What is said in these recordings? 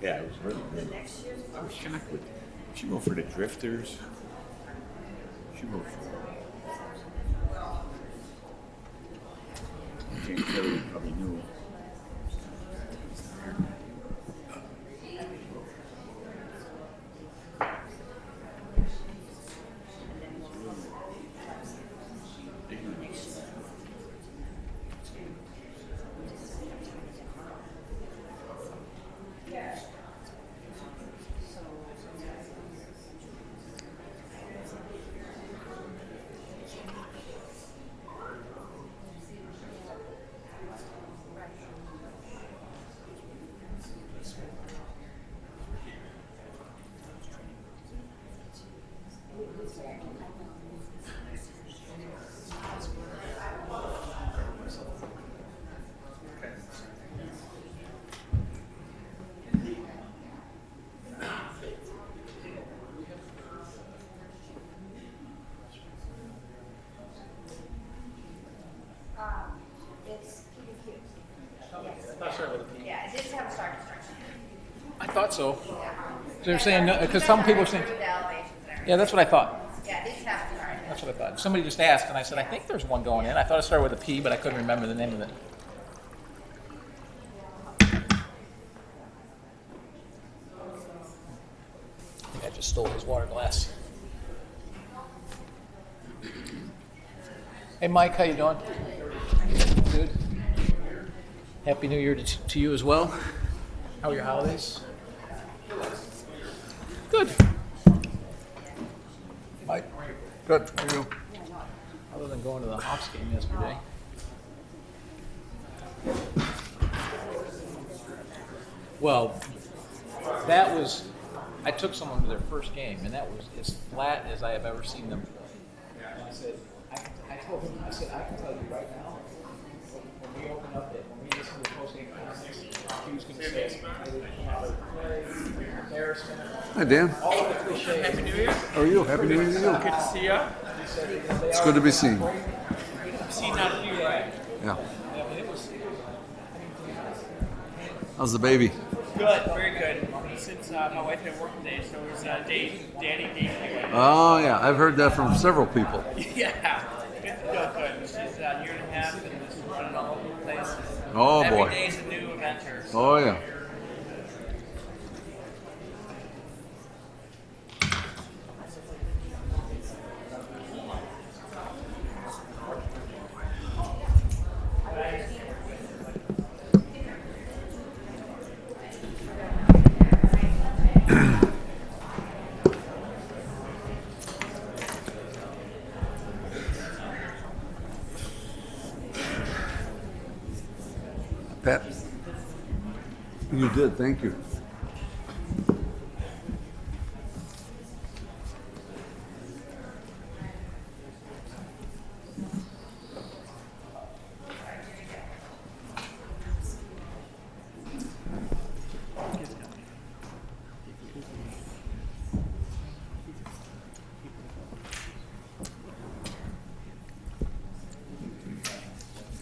Yeah, it was really good. I was shocked with. She wrote for the Drifters. She wrote for. Jane Kelly probably knew. Yeah, it did have a start instruction. I thought so. They're saying, because some people are saying, yeah, that's what I thought. Yeah, it did have a start. That's what I thought. Somebody just asked, and I said, I think there's one going in. I thought it started with a P, but I couldn't remember the name of it. I think I just stole his water glass. Hey, Mike, how you doing? Good. Happy New Year to you as well. How are your holidays? Good. Mike? Good, how are you? Other than going to the Hawks game yesterday. Well, that was, I took someone to their first game, and that was as flat as I have ever seen them play. And I said, I told him, I said, I can tell you right now, when we open up it, when we listen to the post-game comments, he was going to say, I didn't come out of play, embarrassment. Hi, Dan. All of the cliches. Happy New Year. How are you? Happy New Year to you. Good to see you. It's good to be seen. I've seen that of you, right? Yeah. How's the baby? Good, very good. Since my wife had work today, so it was Daddy Day. Oh, yeah. I've heard that from several people. Yeah. Good. She's a year and a half and is running all over the place. Oh, Every boy. day is a new adventure. So. Oh, yeah. Pat? You did, thank you.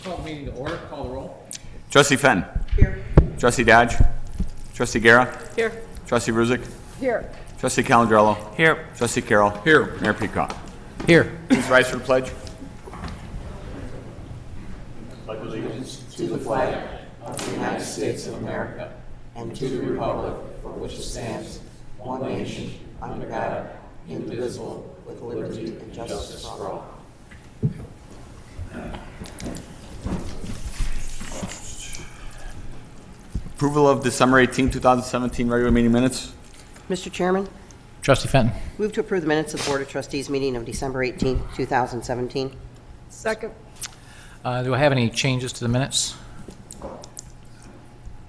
Call the meeting to order, call the roll. Trustee Fenn. Here. Trustee Dodge. Trustee Guerra. Here. Trustee Ruzick. Here. Trustee Calandrello. Here. Trustee Carroll. Here. Mayor Peacock. Here. Please rise for the pledge. To the flag of the United States of America and to the republic for which it stands, one nation, under God, indivisible, with liberty and justice for all. Approval of December 18, 2017 regular meeting minutes. Mr. Chairman, Trustee Fenton. move to approve the minutes of the Board of Trustees meeting of December 18, 2017. Second. Do I have any changes to the minutes?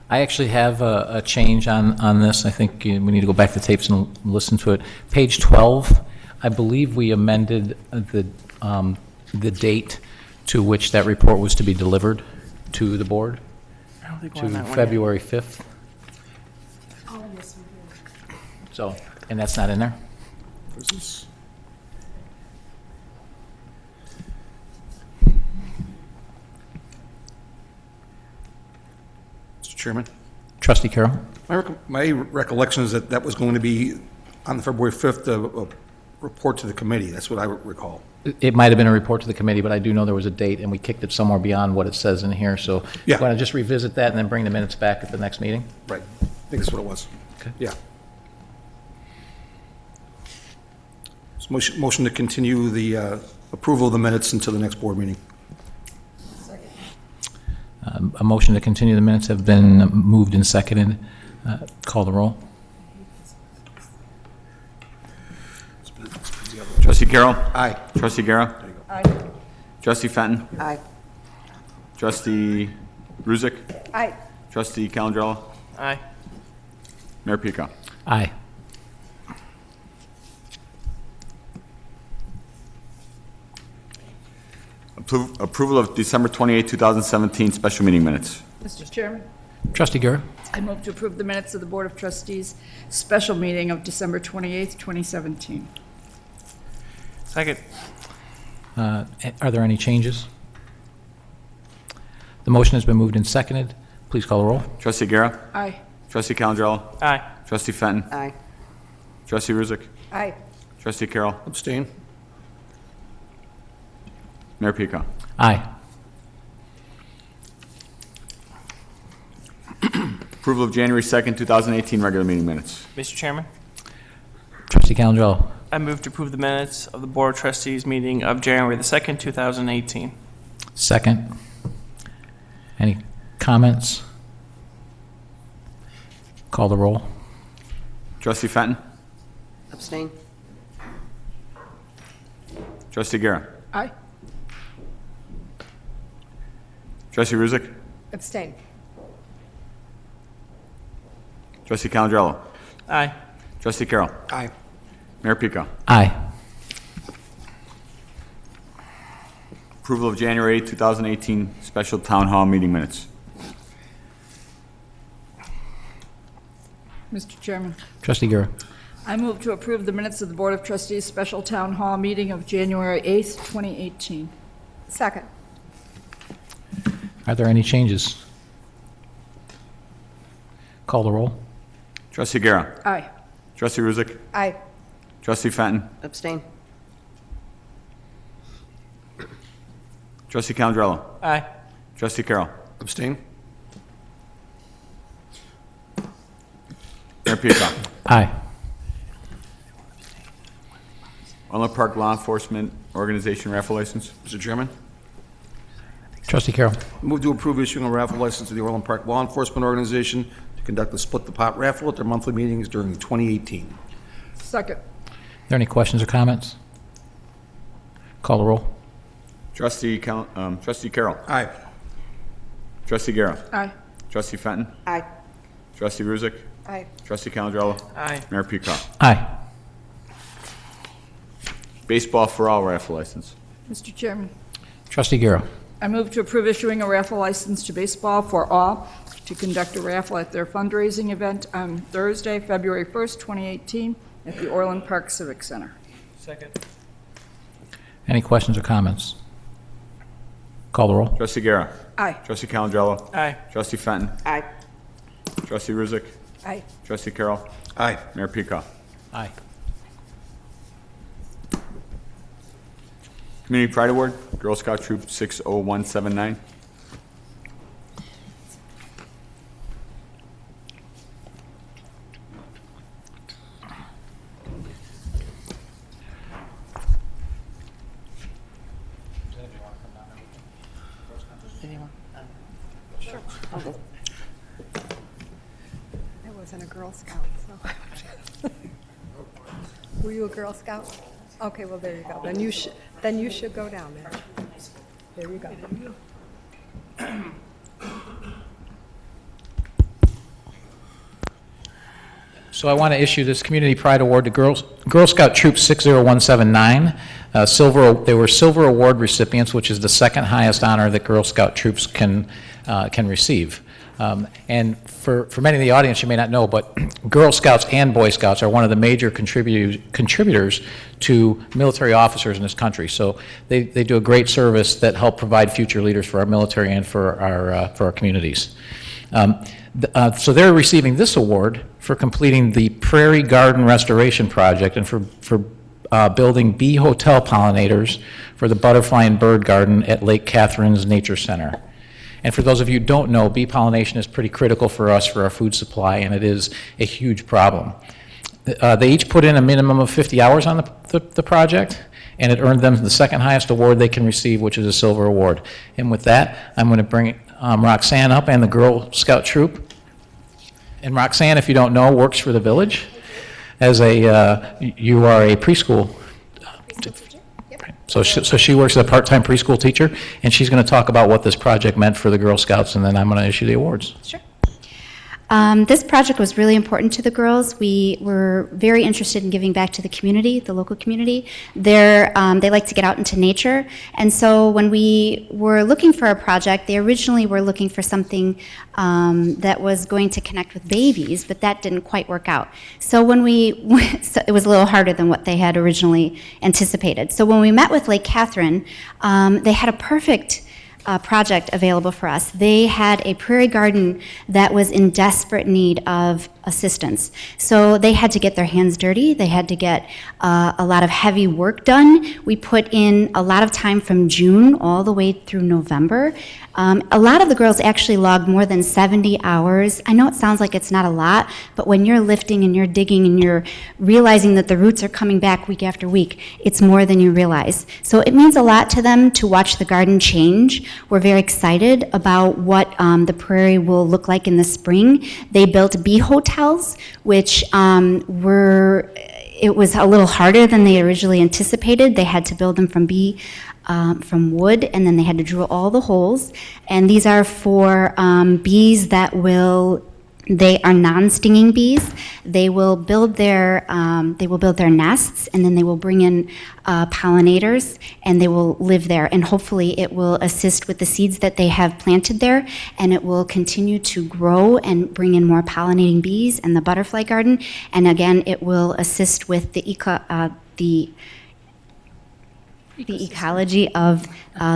I actually have a change on this. I think we need to go back to the tapes and listen to it. Page 12, I believe we amended the date to which that report was to be delivered to the board, I don't think we're to on that one yet. February 5th. Oh, yes, we did. So, and that's not in there? Where's this? Mr. Chairman, Trustee Carroll? My recollection is that that was going to be on February 5th, a report to the committee. That's what I recall. It might have been a report to the committee, but I do know there was a date, and we kicked it somewhere beyond what it says in here, so Yeah. want to just revisit that and then bring the minutes back at the next meeting? Right. I think that's what it was. Okay. Yeah. So motion to continue the approval of the minutes until the next board meeting. A motion to continue the minutes have been moved and seconded. Call the roll. Trustee Carroll? Aye. Trustee Guerra? Aye. Trustee Fenton? Aye. Trustee Ruzick? Aye. Trustee Calandrella? Aye. Mayor Pico? Aye. Approval of December 28, 2017 special meeting minutes. Mr. Chairman, Trustee Guerra? I move to approve the minutes of the Board of Trustees special meeting of December 28th, 2017. Second. Are there any changes? The motion has been moved and seconded. Please call the roll. Trustee Guerra? Aye. Trustee Calandrella? Aye. Trustee Fenton? Aye. Trustee Ruzick? Aye. Trustee Carroll? Abstain. Mayor Pico? Aye. Approval of January 2nd, 2018 regular meeting minutes. Mr. Chairman, Trustee Calandrella? I move to approve the minutes of the Board of Trustees meeting of January the 2nd, 2018. Second. Any comments? Call the roll. Trustee Fenton? Abstain? Trustee Guerra? Aye. Trustee Ruzick? Abstain. Trustee Calandrella? Aye. Trustee Carroll? Aye. Mayor Pico? Aye. Approval of January 2018 special town hall meeting minutes. Mr. Chairman, Trustee Guerra? I move to approve the minutes of the Board of Trustees special town hall meeting of January 8th, 2018. Second. Are there any changes? Call the roll. Trustee Guerra? Aye. Trustee Ruzick? Aye. Trustee Fenton? Abstain? Trustee Calandrella? Aye. Trustee Carroll? Abstain. Mayor Pico? Aye. Orland Park Law Enforcement Organization raffle license. Mr. Chairman, Trustee Carroll? move to approve issuing a raffle license to the Orland Park Law Enforcement Organization to conduct the Split the Pot raffle at their monthly meetings during 2018. Second. Are there any questions or comments? Call the roll. Trustee Carroll? Aye. Trustee Guerra? Aye. Trustee Fenton? Aye. Trustee Ruzick? Aye. Trustee Calandrella? Aye. Mayor Pico? Aye. Baseball for All raffle license. Mr. Chairman, Trustee Guerra? I move to approve issuing a raffle license to Baseball for All to conduct a raffle at their fundraising event on Thursday, February 1st, 2018, at the Orland Park Civic Center. Second. Any questions or comments? Call the roll. Trustee Guerra? Aye. Trustee Calandrella? Aye. Trustee Fenton? Aye. Trustee Ruzick? Aye. Trustee Carroll? Aye. Mayor Pico? Aye. Community Pride Award, Girl Scout Troop 60179. I wasn't a Girl Scout, so. Were you a Girl Scout? Okay, well, there you go. Then you should go down there. There you go. So I want to issue this Community Pride Award to Girl Scout Troop 60179. They were Silver Award recipients, which is the second highest honor that Girl Scout troops can receive. And for many of the audience, you may not know, but Girl Scouts and Boy Scouts are one of the major contributors to military officers in this country. So they do a great service that help provide future leaders for our military and for our communities. So they're receiving this award for completing the Prairie Garden Restoration Project and for building bee hotel pollinators for the butterfly and bird garden at Lake Catherine's Nature Center. And for those of you who don't know, bee pollination is pretty critical for us for our food supply, and it is a huge problem. They each put in a minimum of 50 hours on the project, and it earned them the second highest award they can receive, which is a silver award. And with that, I'm going to bring Roxanne up and the Girl Scout troop. And Roxanne, if you don't know, works for the village as you are a preschool. So she works as a part-time preschool teacher, and she's going to talk about what this project meant for the Girl Scouts, and then I'm going to issue the awards. Sure. This project was really important to the girls. We were very interested in giving back to the community, the local community. They like to get out into nature, and so when we were looking for a project, they originally were looking for something that was going to connect with babies, but that didn't quite work out. So when so it was a little harder than what they had originally anticipated. So when we met with Lake Catherine, they had a perfect project available for us. They had a prairie garden that was in desperate need of assistance. So they had to get their hands dirty. They had to get a lot of heavy work done. We put in a lot of time from June all the way through November. A lot of the girls actually logged more than 70 hours. I know it sounds like it's not a lot, but when you're lifting and you're digging and you're realizing that the roots are coming back week after week, it's more than you realize. So it means a lot to them to watch the garden change. We're very excited about what the prairie will look like in the spring. They built bee hotels, which it was a little harder than they originally anticipated. They had to build them from wood, and then they had to drill all the holes. And these are for bees that they are non-stinging bees. They will build their nests, and then they will bring in pollinators, and they will live there. And hopefully, it will assist with the seeds that they have planted there, and it will continue to grow and bring in more pollinating bees and the butterfly garden. And again, it will assist with the ecology of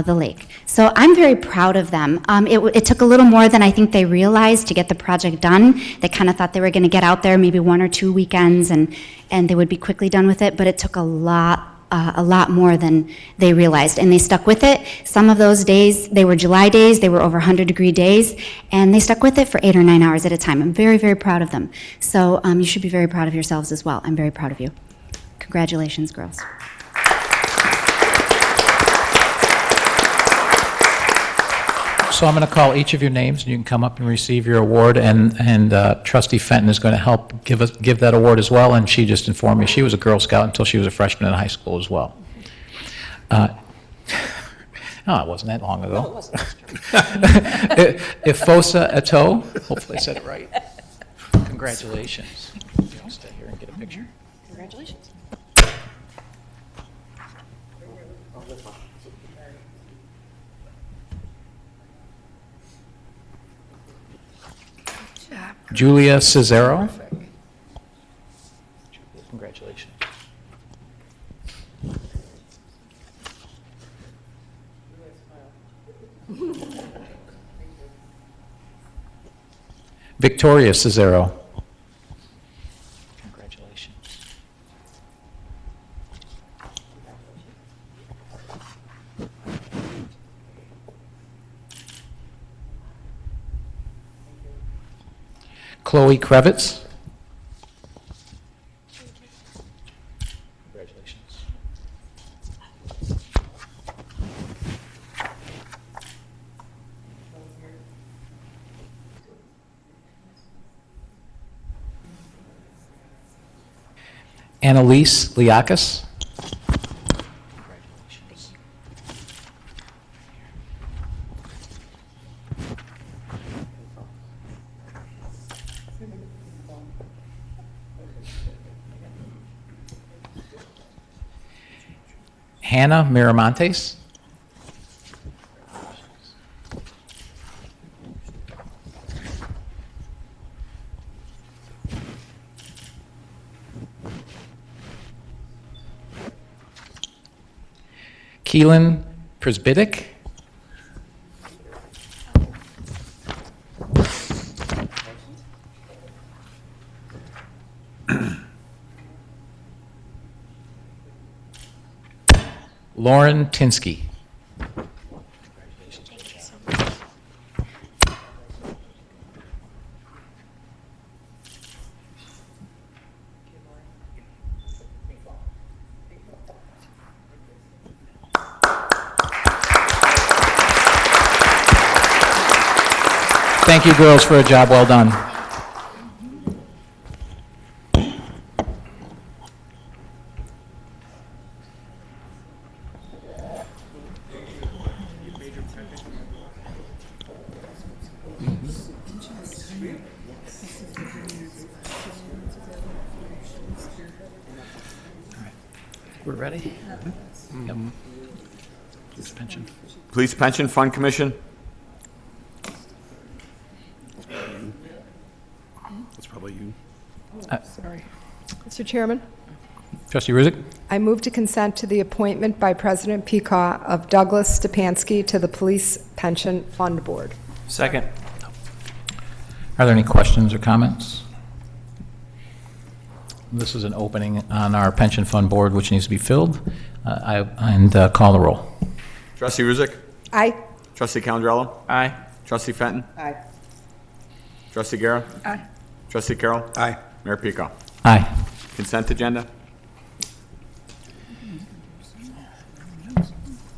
the lake. So I'm very proud of them. It took a little more than I think they realized to get the project done. They kind of thought they were going to get out there maybe 1 or 2 weekends and they would be quickly done with it, but it took a lot more than they realized, and they stuck with it. Some of those days, they were July days, they were over 100-degree days, and they stuck with it for 8 or 9 hours at a time. I'm very, very proud of them. So you should be very proud of yourselves as well. I'm very proud of you. Congratulations, girls. So I'm going to call each of your names, and you can come up and receive your award, and Trustee Fenton is going to help give that award as well, and she just informed me she was a Girl Scout until she was a freshman in high school as well. No, it wasn't that long ago. No, it wasn't. Ifosa Eto, hopefully I said it right. Congratulations. I'll stay here and get a picture. Congratulations. Julia Cesaro. Congratulations. Victoria Cesaro. Congratulations. Chloe Krevitz. Congratulations. Annalise Liakis. Congratulations. Hannah Miramontes. Keelan Presbytic. Lauren Tinsky. Thank you, girls, for a job well done. We're ready? Yep. Police pension. Police Pension Fund Commission. That's probably you. Sorry. Mr. Chairman, Trustee Ruzick? I move to consent to the appointment by President Peacock of Douglas Stepanski to the Police Pension Fund Board. Second. Are there any questions or comments? This is an opening on our pension fund board which needs to be filled. Call the roll. Trustee Ruzick. Aye. Trustee Calandrello. Aye. Trustee Fenton. Aye. Trustee Guerra. Aye. Trustee Carroll. Aye. Mayor Pico. Aye. Consent agenda.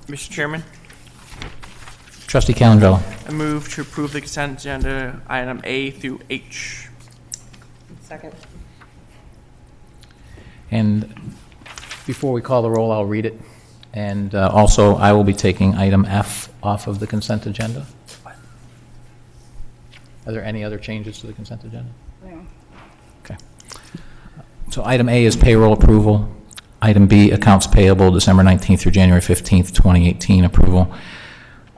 Mr. Chairman, Trustee Calandrello. I move to approve the consent agenda item A through H. Second. And before we call the roll, I'll read it. And also, I will be taking item F off of the consent agenda. Are there any other changes to the consent agenda? No. Okay. So item A is payroll approval. Item B, accounts payable December 19th through January 15th, 2018 approval.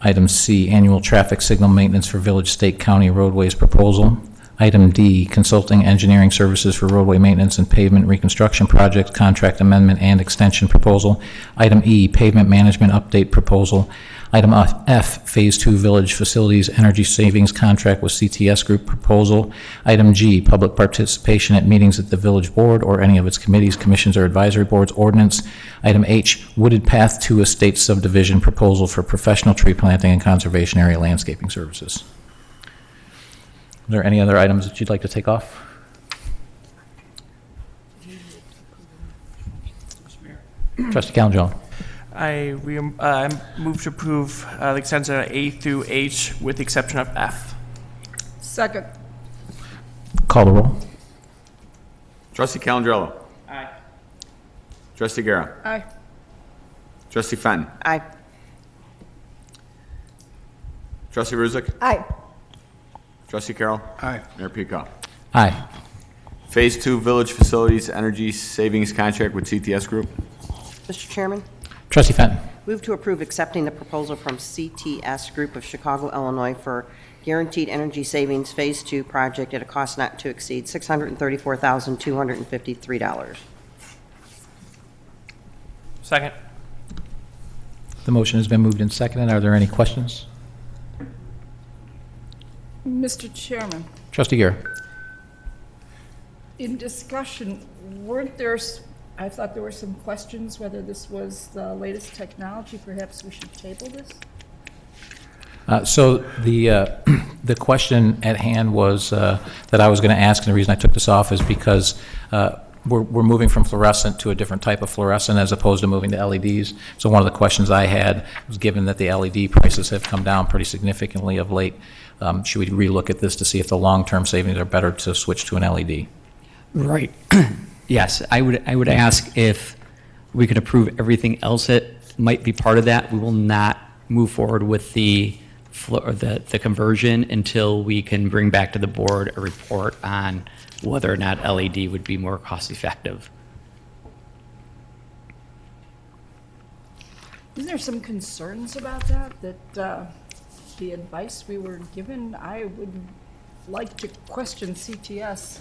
Item C, annual traffic signal maintenance for village, state, county roadways proposal. Item D, consulting engineering services for roadway maintenance and pavement reconstruction projects, contract amendment and extension proposal. Item E, pavement management update proposal. Item F, Phase 2 Village Facilities Energy Savings Contract with CTS Group proposal. Item G, public participation at meetings at the village board or any of its committees, commissions, or advisory boards ordinance. Item H, Wooded Path 2 Estate Subdivision proposal for professional tree planting and conservation area landscaping services. Are there any other items that you'd like to take off? Trustee Calandrello. I move to approve the consent agenda A through H with the exception of F. Second. Call the roll. Trustee Calandrello. Aye. Trustee Guerra. Aye. Trustee Fenton. Aye. Trustee Ruzick. Aye. Trustee Carroll. Aye. Mayor Pico. Aye. Phase 2 Village Facilities Energy Savings Contract with CTS Group. Mr. Chairman, Trustee Fenton. move to approve accepting the proposal from CTS Group of Chicago, Illinois for Guaranteed Energy Savings Phase 2 project at a cost not to exceed $634,253. Second. The motion has been moved and seconded. Are there any questions? Mr. Chairman, Trustee Guerra. in discussion, weren't there, I thought there were some questions whether this was the latest technology. Perhaps we should table this? So the question at hand was that I was going to ask, and the reason I took this off is because we're moving from fluorescent to a different type of fluorescent as opposed to moving to LEDs. So one of the questions I had was, given that the LED prices have come down pretty significantly of late, should we relook at this to see if the long-term savings are better to switch to an LED? Right. Yes, I would ask if we could approve everything else that might be part of that. We will not move forward with the conversion until we can bring back to the board a report on whether or not LED would be more cost effective. Isn't there some concerns about that, the advice we were given? I would like to question CTS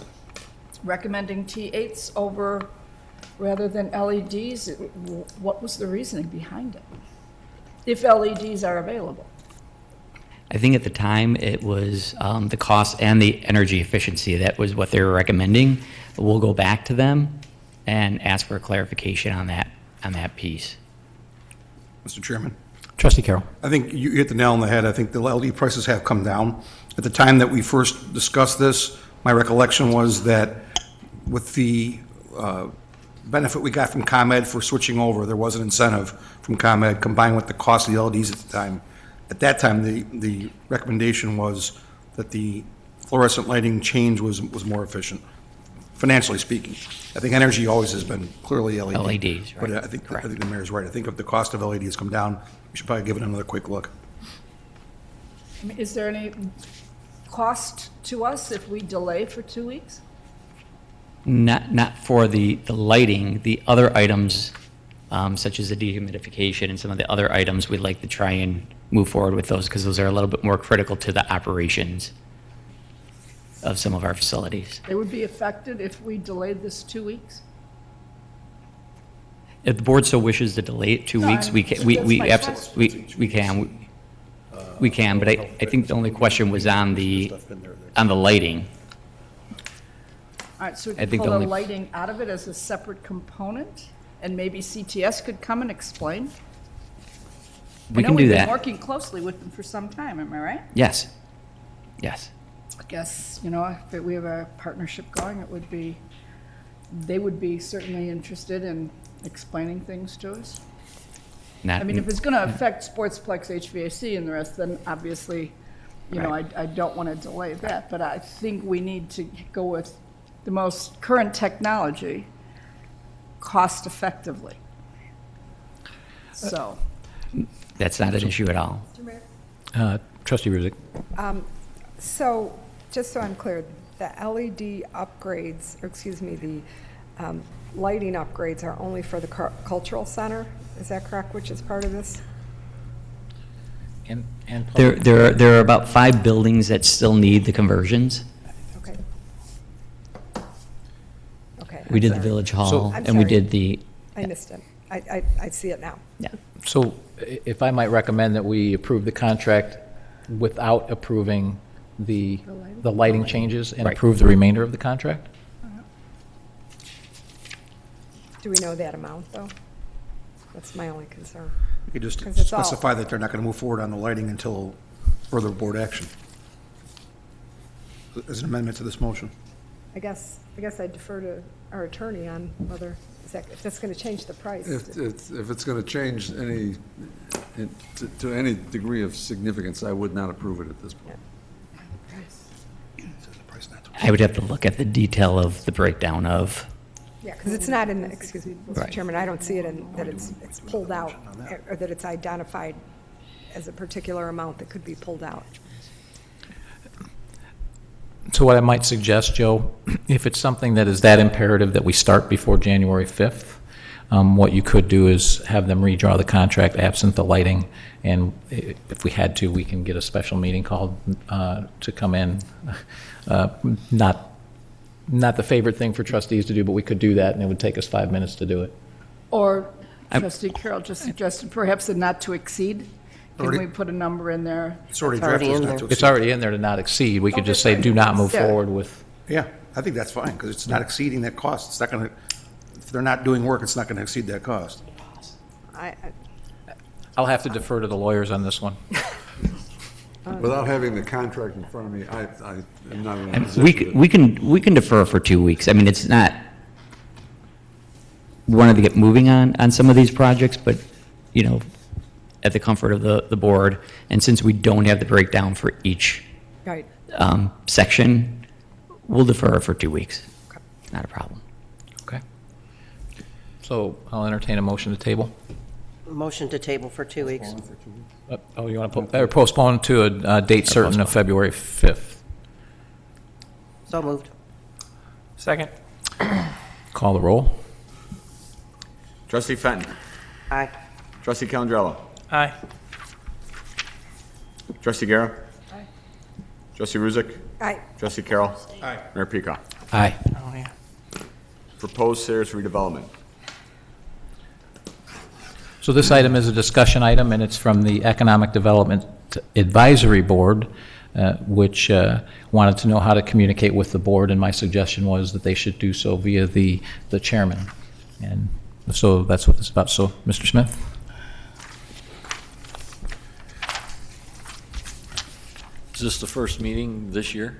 recommending T8s over, rather than LEDs. What was the reasoning behind it? If LEDs are available. I think at the time it was the cost and the energy efficiency. That was what they were recommending. We'll go back to them and ask for a clarification on that piece. Mr. Chairman. Trustee Carroll. I think you hit the nail on the head. I think the LED prices have come down. At the time that we first discussed this, my recollection was that with the benefit we got from ComEd for switching over, there was an incentive from ComEd combined with the cost of the LEDs at the time. At that time, the recommendation was that the fluorescent lighting change was more efficient, financially speaking. I think energy always has been clearly LED. LEDs, right. But I think the mayor's right. I think if the cost of LED has come down, we should probably give it another quick look. I mean, is there any cost to us if we delay for 2 weeks? Not for the lighting, the other items, such as the dehumidification and some of the other items, we'd like to try and move forward with those because those are a little bit more critical to the operations of some of our facilities. They would be affected if we delayed this 2 weeks? If the board so wishes to delay it 2 No, weeks, we can, that's we my absolutely, we can, but I think the only question was on the lighting. All right, so we I could think pull the the only- lighting out of it as a separate component, and maybe CTS could come and explain? We can do I know we've been that. working closely with them for some time, am I right? Yes, yes. I guess, if we have a partnership going, they would be certainly interested in explaining things to us. I mean, if it's going to affect Sportsplex, HVAC, and the rest, then obviously, Right. I don't want to delay that. But I think we need to go with the most current technology cost effectively. So, That's not an issue at all. Trustee Ruzick. So, just so I'm clear, the LED upgrades, or excuse me, the lighting upgrades are only for the cultural center, is that correct, which is part of this? And There are about 5 buildings that still need the conversions. Okay. Okay. We I'm did the sorry. Village Hall, I'm and we sorry. did the, I missed it. I see it now. yeah. So if I might recommend that we approve the contract without approving the lighting changes and Right. approve the remainder of the contract? Do we know that amount, though? That's my only concern. You could just 'Cause it's all- specify that they're not going to move forward on the lighting until further board action. As an amendment to this motion. I guess I defer to our attorney on whether, if that's going to change the price. If it's going to change to any degree of significance, I would not approve it at this point. I would have to look at the detail of the breakdown of, Yeah, because it's not in, the excuse me, Mr. Right. Chairman, I don't see it in, that it's pulled out, or that it's identified as a particular amount that could be pulled out. So what I might suggest, Joe, if it's something that is that imperative that we start before January 5th, what you could do is have them redraw the contract absent the lighting, and if we had to, we can get a special meeting called to come in. Not the favorite thing for trustees to do, but we could do that, and it would take us 5 minutes to do it. or Trustee Carroll just suggested perhaps a not to exceed. Can Already- we put a number in there? It's already It's already drafted. in not there. to It's exceed. already in there to not exceed. We could just say, do not move Yeah. forward with. Yeah, I think that's fine, because it's not exceeding that cost. It's not going to, if they're not doing work, it's not going to exceed that cost. I'll have to defer to the lawyers on this one. Without having the contract in front of me, I am not in a and position. we can defer for 2 weeks. I mean, it's not, we wanted to get moving on some of these projects, but, at the comfort of the board, and since we don't have the breakdown for each Right. section, we'll defer for 2 weeks. Not a problem. Okay. So I'll entertain a motion to table. Motion to table for 2 weeks. Oh, you want to postpone to a date certain of February 5th? So moved. Second. Call the roll. Trustee Fenton. Aye. Trustee Calandrello. Aye. Trustee Guerra. Aye. Trustee Ruzick. Aye. Trustee Carroll. Aye. Mayor Peacock. Aye. Oh, yeah. Proposed Sayers redevelopment. So this item is a discussion item, and it's from the Economic Development Advisory Board, which wanted to know how to communicate with the board, and my suggestion was that they should do so via the chairman. And so that's what this is about. So, Mr. Smith? this the first meeting this year?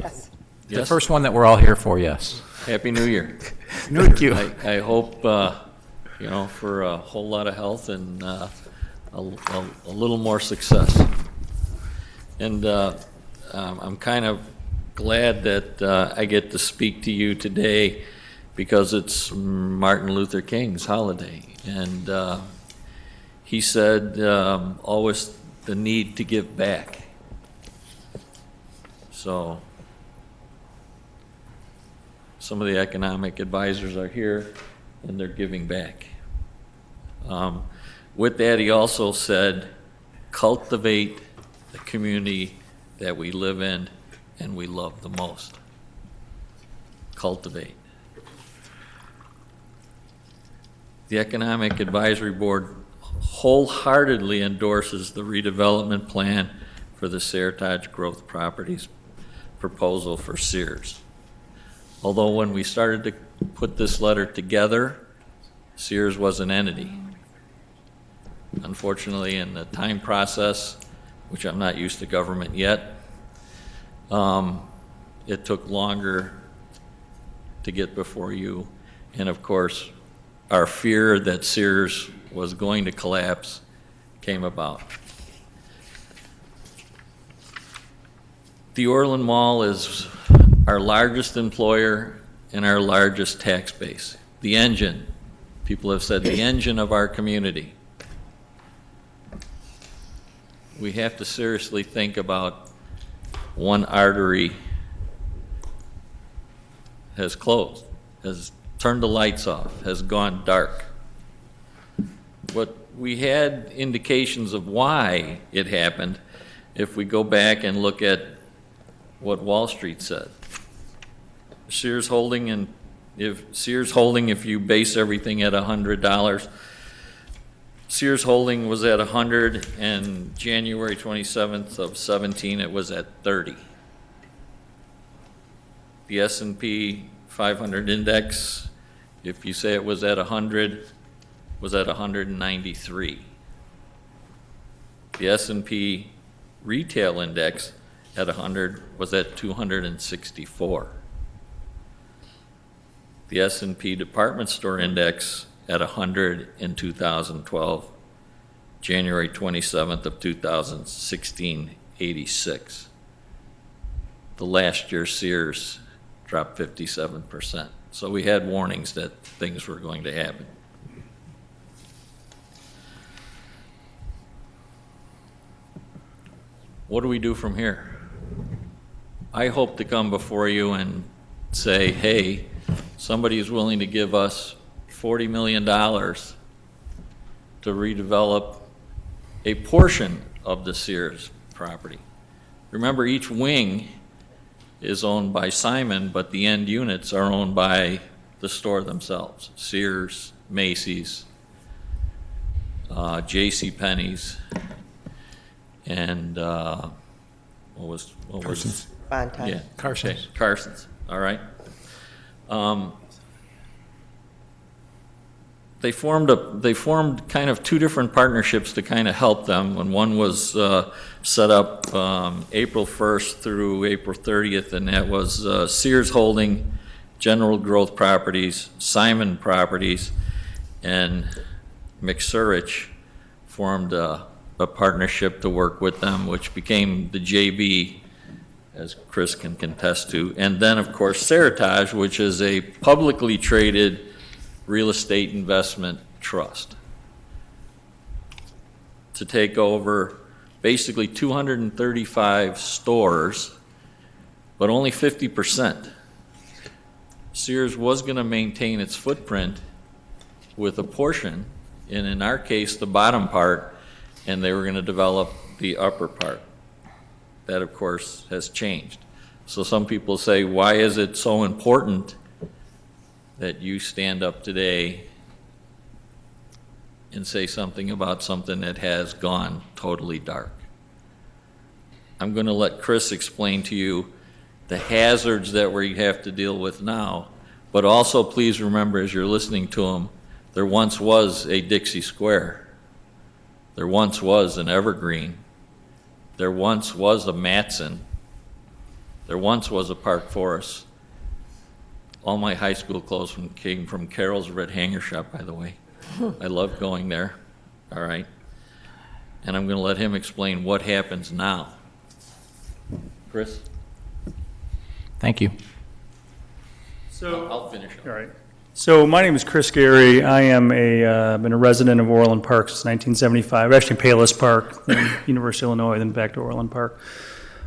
Yes. The Yes? first one that we're all here for, yes. Happy New Year. Thank you. I hope, for a whole lot of health and a little more success. And I'm kind of glad that I get to speak to you today because it's Martin Luther King's holiday. And he said always the need to give back. So some of the economic advisors are here and they're giving back. With that, he also said, cultivate the community that we live in and we love the most. Cultivate. The Economic Advisory Board wholeheartedly endorses the redevelopment plan for the Seritage Growth Properties proposal for Sears. Although when we started to put this letter together, Sears was an entity. Unfortunately, in the time process, which I'm not used to government yet, it took longer to get before you. And of course, our fear that Sears was going to collapse came about. The Orland Mall is our largest employer and our largest tax base. The engine, people have said, the engine of our community. We have to seriously think about one artery has closed, has turned the lights off, has gone dark. But we had indications of why it happened if we go back and look at what Wall Street said. Sears Holding, if you base everything at $100, Sears Holding was at 100, and January 27th of 17, it was at 30. The S&P 500 index, if you say it was at 100, was at 193. The S&P retail index at 100 was at 264. The S&P department store index at 100 in 2012, January 27th of 2016, 86. The last year Sears dropped 57%. So we had warnings that things were going to happen. What do we do from here? I hope to come before you and say, hey, somebody is willing to give us $40 million to redevelop a portion of the Sears property. Remember, each wing is owned by Simon, but the end units are owned by the store themselves. Sears, Macy's, JCPenney's, and what was Carson's. Bonton. Yeah, Carson's. okay, Carson's. All right. They formed kind of two different partnerships to kind of help them. And one was set up April 1st through April 30th, and that was Sears Holding, General Growth Properties, Simon Properties, and McSurich formed a partnership to work with them, which became the JB, as Chris can contest to. And then, of course, Seritage, which is a publicly traded real estate investment trust, to take over basically 235 stores, but only 50%. Sears was going to maintain its footprint with a portion, and in our case, the bottom part, and they were going to develop the upper part. That, of course, has changed. So some people say, why is it so important that you stand up today and say something about something that has gone totally dark? I'm going to let Chris explain to you the hazards that we have to deal with now, but also please remember as you're listening to him, there once was a Dixie Square. There once was an Evergreen. there once was a Matson. There once was a Park Forest. All my high school clothes came from Carol's Red Hanger Shop, by the way. I love going there, all right? And I'm going to let him explain what happens now. Chris? Thank you. So, I'll finish up. all right. So my name is Chris Gary. I am been a resident of Orland Park since 1975. Actually, Palos Park, then University of Illinois, then back to Orland Park.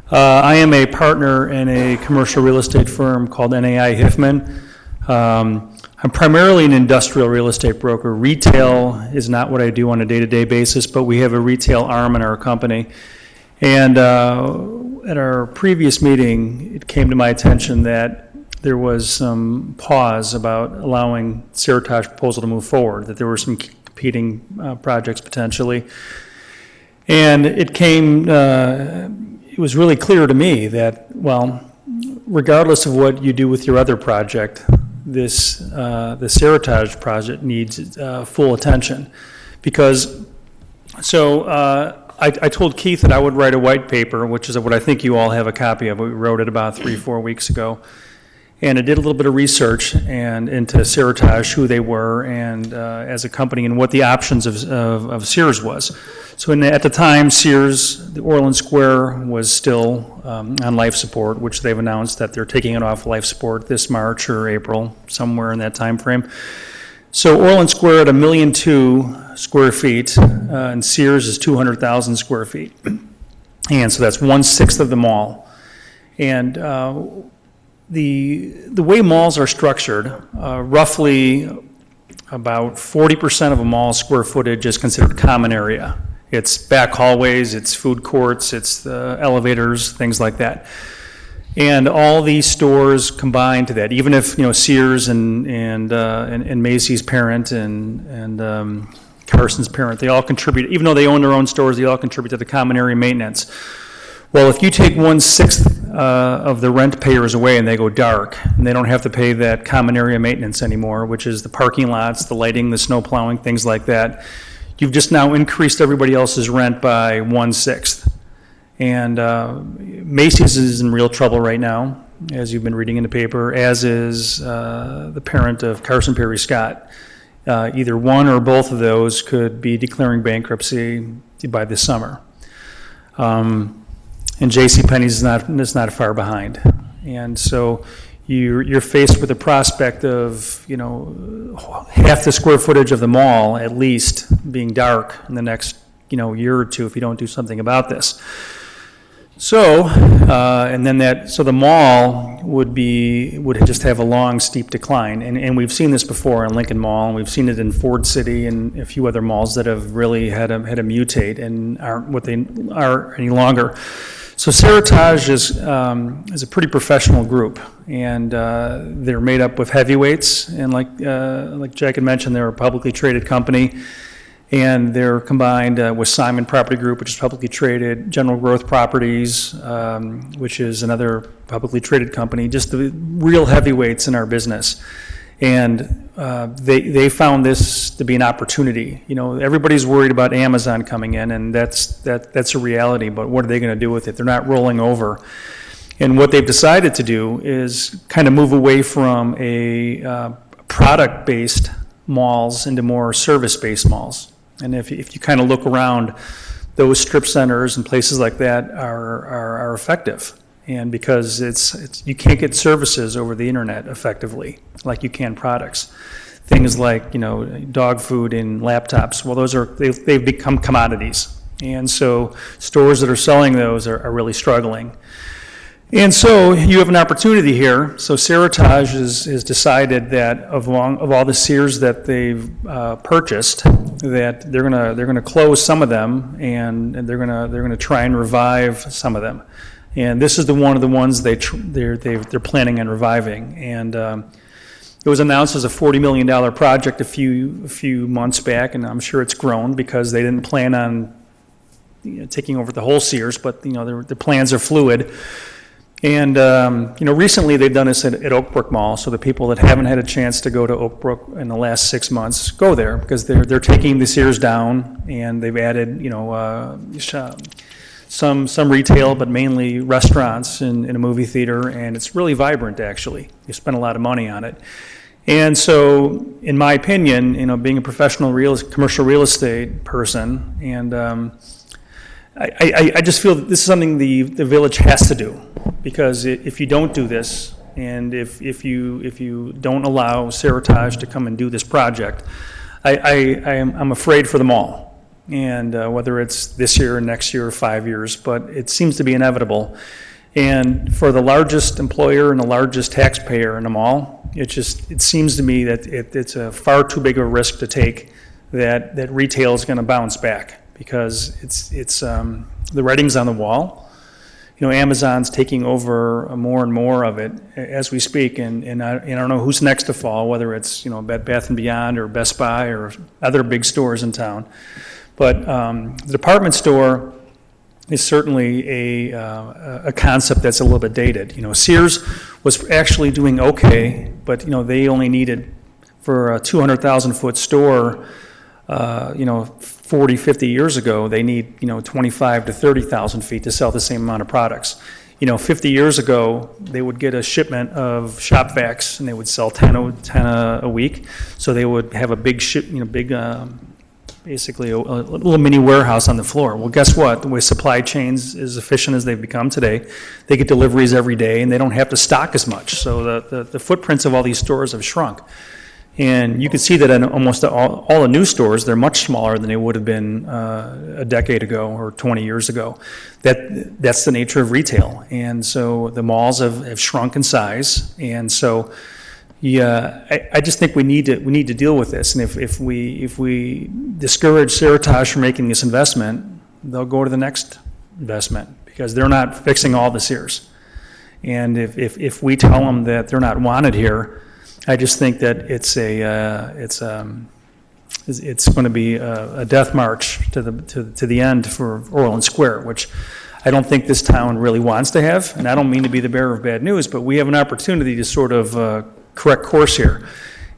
I am a partner in a commercial real estate firm called NAI Hiffman. I'm primarily an industrial real estate broker. Retail is not what I do on a day-to-day basis, but we have a retail arm in our company. And at our previous meeting, it came to my attention that there was some pause about allowing Seritage proposal to move forward, that there were some competing projects potentially. And it was really clear to me that, well, regardless of what you do with your other project, the Seritage project needs full attention. Because, I told Keith that I would write a white paper, which is what I think you all have a copy of. We wrote it about 3-4 weeks ago. And I did a little bit of research and into Seritage, who they were, and as a company, and what the options of Sears was. So at the time, Sears, the Orland Square was still on life support, which they've announced that they're taking it off life support this March or April, somewhere in that time frame. So Orland Square at 1.2 million square feet, and Sears is 200,000 square feet. And so that's 1/6 of the mall. And the way malls are structured, roughly about 40% of a mall's square footage is considered common area. It's back hallways, it's food courts, it's the elevators, things like that. And all these stores combine to that. Even if Sears and Macy's parent and Carson's parent, they all contribute. Even though they own their own stores, they all contribute to the common area maintenance. Well, if you take 1/6 of the rent payers away and they go dark, and they don't have to pay that common area maintenance anymore, which is the parking lots, the lighting, the snow plowing, things like that, you've just now increased everybody else's rent by 1/6. And Macy's is in real trouble right now, as you've been reading in the paper, as is the parent of Carson Perry Scott. Either one or both of those could be declaring bankruptcy by this summer. And JCPenney's is not far behind. And so you're faced with the prospect of, half the square footage of the mall at least being dark in the next, year or two if you don't do something about this. So, so the mall would just have a long, steep decline. And we've seen this before in Lincoln Mall, and we've seen it in Ford City and a few other malls that have really had to mutate and aren't what they are any longer. So Seritage is a pretty professional group, and they're made up with heavyweights, and like Jack had mentioned, they're a publicly traded company, and they're combined with Simon Property Group, which is publicly traded, General Growth Properties, which is another publicly traded company, just the real heavyweights in our business. And they found this to be an opportunity. Everybody's worried about Amazon coming in, and that's a reality, but what are they going to do with it? They're not rolling over. And what they've decided to do is kind of move away from a product-based malls into more service-based malls. And if you kind of look around, those strip centers and places like that are effective. And because you can't get services over the internet effectively like you can products. Things like, dog food and laptops, well, they've become commodities. And so stores that are selling those are really struggling. And so you have an opportunity here. So Seritage has decided that of all the Sears that they've purchased, that they're gonna close some of them, and they're gonna try and revive some of them. And this is one of the ones they're planning on reviving. And it was announced as a $40 million project a few months back, and I'm sure it's grown because they didn't plan on taking over the whole Sears, but their plans are fluid. And recently they've done this at Oakbrook Mall, so the people that haven't had a chance to go to Oakbrook in the last 6 months go there because they're taking the Sears down, and they've added some retail, but mainly restaurants and a movie theater, and it's really vibrant, actually. You spend a lot of money on it. And so, in my opinion, being a professional commercial real estate person, and I just feel that this is something the village has to do, because if you don't do this, and if you don't allow Seritage to come and do this project, I'm afraid for them all. And whether it's this year, next year, or 5 years, but it seems to be inevitable. And for the largest employer and the largest taxpayer in them all, it seems to me that it's a far too big of a risk to take that retail is going to bounce back, because it's the writing's on the wall. Amazon's taking over more and more of it as we speak, and I don't know who's next to fall, whether it's Bed Bath & Beyond or Best Buy or other big stores in town. But the department store is certainly a concept that's a little bit dated. Sears was actually doing okay, but they only needed, for a 200,000-foot store, 40, 50 years ago, they need 25 to 30,000 feet to sell the same amount of products. 50 years ago, they would get a shipment of shop vacs and they would sell 10 a week. So they would have a big basically a little mini warehouse on the floor. Well, guess what? The way supply chains as efficient as they've become today, they get deliveries every day and they don't have to stock as much. So the footprints of all these stores have shrunk. And you can see that in almost all the new stores, they're much smaller than they would have been a decade ago or 20 years ago. That's the nature of retail. And so the malls have shrunk in size. And so I just think we need to deal with this. And if we discourage Seritage from making this investment, they'll go to the next investment, because they're not fixing all the Sears. And if we tell them that they're not wanted here, I just think that it's going to be a death march to the end for Orland Square, which I don't think this town really wants to have. And I don't mean to be the bearer of bad news, but we have an opportunity to sort of correct course here.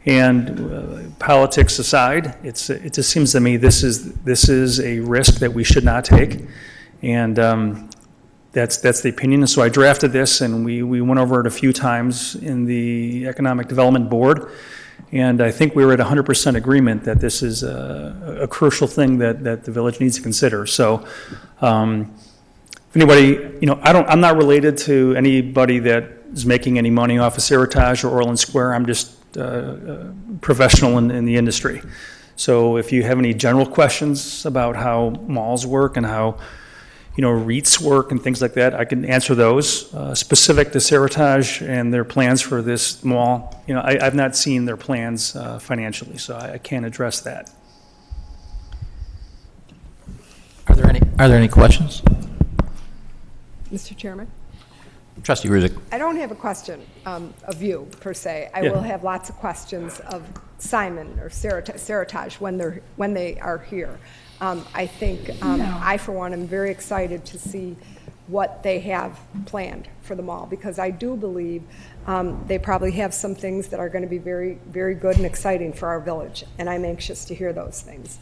And politics aside, it just seems to me this is a risk that we should not take. And that's the opinion. And so I drafted this, and we went over it a few times in the Economic Development Board, and I think we were at 100% agreement that this is a crucial thing that the village needs to consider. So if anybody, I'm not related to anybody that is making any money off of Seritage or Orland Square. I'm just a professional in the industry. So if you have any general questions about how malls work and how REITs work and things like that, I can answer those. Specific to Seritage and their plans for this mall, I've not seen their plans financially, so I can't address that. Are there any questions? Mr. Chairman? Trustee Ruzick. I don't have a question of you, per se. I Yeah. will have lots of questions of Simon or Seritage when they are here. I think I, for one, am very excited to see what they have planned for the mall, because I do believe they probably have some things that are going to be very, very good and exciting for our village, and I'm anxious to hear those things.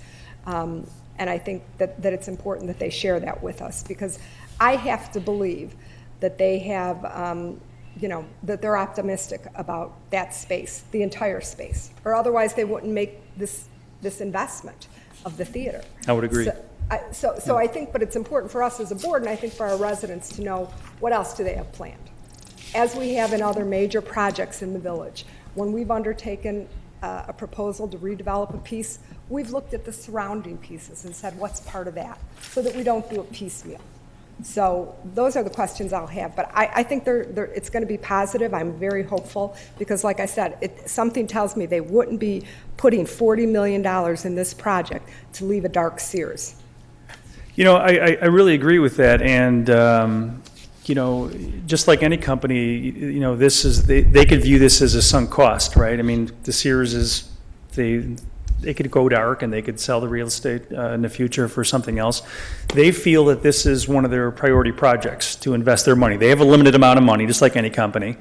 And I think that it's important that they share that with us, because I have to believe that they have, that they're optimistic about that space, the entire space, or otherwise they wouldn't make this investment of the theater. I would agree. So I think, but it's important for us as a board, and I think for our residents, to know what else do they have planned. As we have in other major projects in the village, when we've undertaken a proposal to redevelop a piece, we've looked at the surrounding pieces and said, what's part of that, so that we don't do it piecemeal. So those are the questions I'll have, but I think it's going to be positive. I'm very hopeful, because like I said, something tells me they wouldn't be putting $40 million in this project to leave a dark Sears. I really agree with that, and just like any company, they could view this as a sunk cost, right? I mean, the Sears is they could go dark and they could sell the real estate in the future for something else. They feel that this is one of their priority projects to invest their money. They have a limited amount of money, just like any company,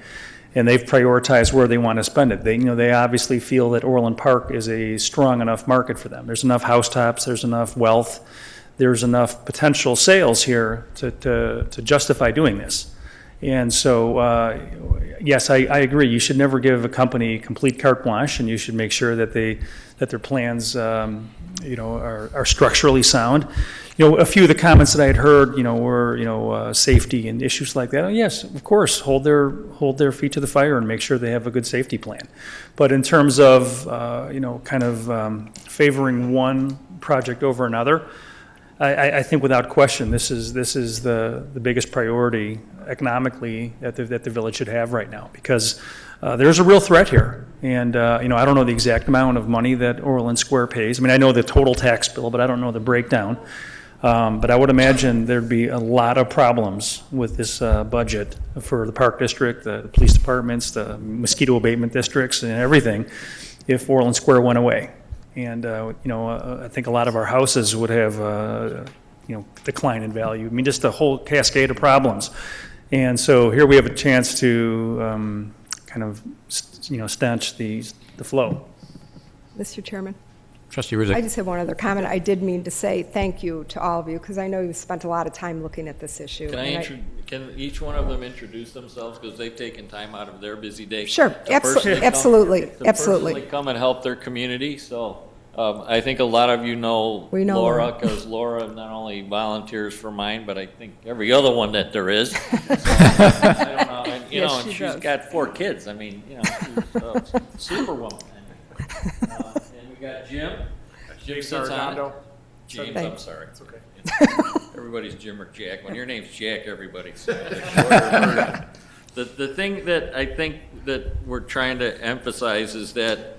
and they've prioritized where they want to spend it. They obviously feel that Orland Park is a strong enough market for them. There's enough housetops, there's enough wealth there's enough potential sales here to justify doing this. And so, yes, I agree. You should never give a company complete carte blanche, and you should make sure that their plans, are structurally sound. A few of the comments that I had heard, were, safety and issues like that. Oh, yes, of course, hold their feet to the fire and make sure they have a good safety plan. But in terms of, favoring one project over another, I think without question, this is the biggest priority economically that the village should have right now, because there's a real threat here. And, I don't know the exact amount of money that Orland Square pays. I mean, I know the total tax bill, but I don't know the breakdown. But I would imagine there'd be a lot of problems with this budget for the Park District, the police departments, the mosquito abatement districts, and everything if Orland Square went away. And, I think a lot of our houses would have, decline in value. I mean, just a whole cascade of problems. And so here we have a chance to stanch the flow. Mr. Chairman? Trustee Rizek. I just have one other comment. I did mean to say thank you to all of you, because I know you've spent a lot of time looking at this issue. Can each one of them introduce themselves, because they've taken time out of their busy day? Sure, absolutely. Personally come and help their community. So I think a lot of you know Laura, because Laura not only volunteers for mine, but I think every other one that there is. So, I don't know, and, and she's got 4 kids. I mean, she's a superwoman. And we got Jim. Jim sits on it. James, I'm sorry. It's okay. Everybody's Jim or Jack. When your name's Jack, everybody's the shorter version. The thing that I think that we're trying to emphasize is that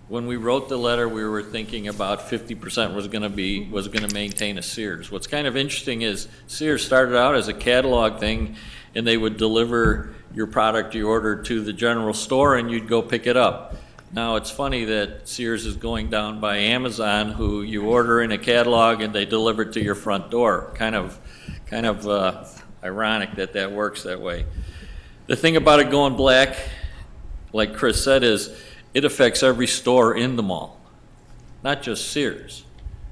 when we wrote the letter, we were thinking about 50% was going to maintain a Sears. What's kind of interesting is Sears started out as a catalog thing, and they would deliver your product you ordered to the general store, and you'd go pick it up. Now it's funny that Sears is going down by Amazon, who you order in a catalog and they deliver it to your front door. Kind of ironic that works that way. The thing about it going black, like Chris said, is it affects every store in the mall, not just Sears,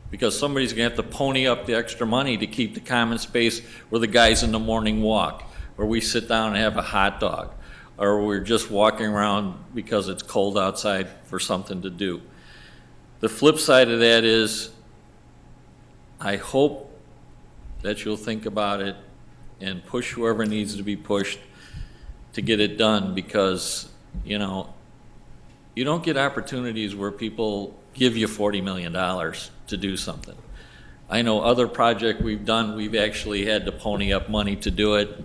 because somebody's gonna have to pony up the extra money to keep the common space where the guys in the morning walk, where we sit down and have a hot dog, or we're just walking around because it's cold outside for something to do. The flip side of that is, I hope that you'll think about it and push whoever needs to be pushed to get it done, because, you don't get opportunities where people give you $40 million to do something. I know other projects we've done, we've actually had to pony up money to do it.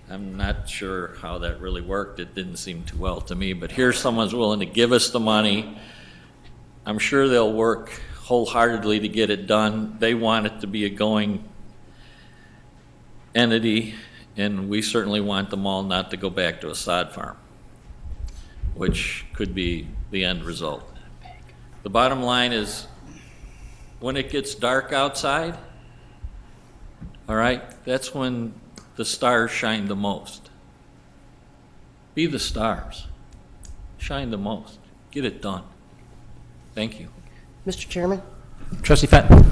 I'm not sure how that really worked. It didn't seem too well to me, but here someone's willing to give us the money. I'm sure they'll work wholeheartedly to get it done. They want it to be a going entity, and we certainly want the mall not to go back to a sod farm, which could be the end result. The bottom line is, when it gets dark outside, all right, that's when the stars shine the most. Be the stars. Shine the most. Get it done. Thank you. Mr. Chairman? Trustee Fenton.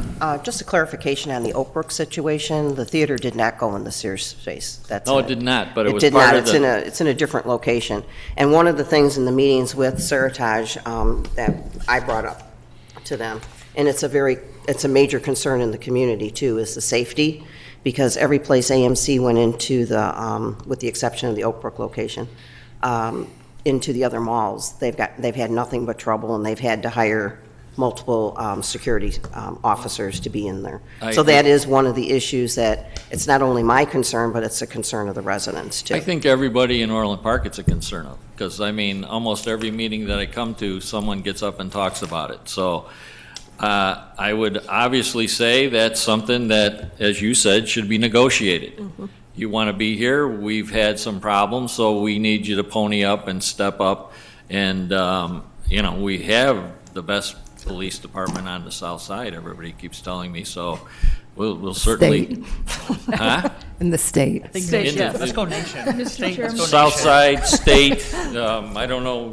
Just a clarification on the Oak Brook situation. The theater did not go in the Sears space. No, it did not, but it was did part not. of the... It's in a different location. And one of the things in the meetings with Seritage that I brought up to them, and it's a major concern in the community too, is the safety, because every place AMC went into with the exception of the Oak Brook location, into the other malls, they've had nothing but trouble, and they've had to hire multiple security officers to be in there. So that is one of the issues that it's not only my concern, but it's a concern of the residents too. I think everybody in Orland Park it's a concern of, because I mean, almost every meeting that I come to, someone gets up and talks about it. So I would obviously say that's something that, as you said, should be negotiated. Mm-hmm. You want to be here, we've had some problems, so we need you to pony up and step up. And, we have the best police department on the south side, everybody keeps telling me, so we'll certainly... Huh? In the state. State, yes. Let's go nation. Mr. State, Chairman. let's go South side, state, I don't know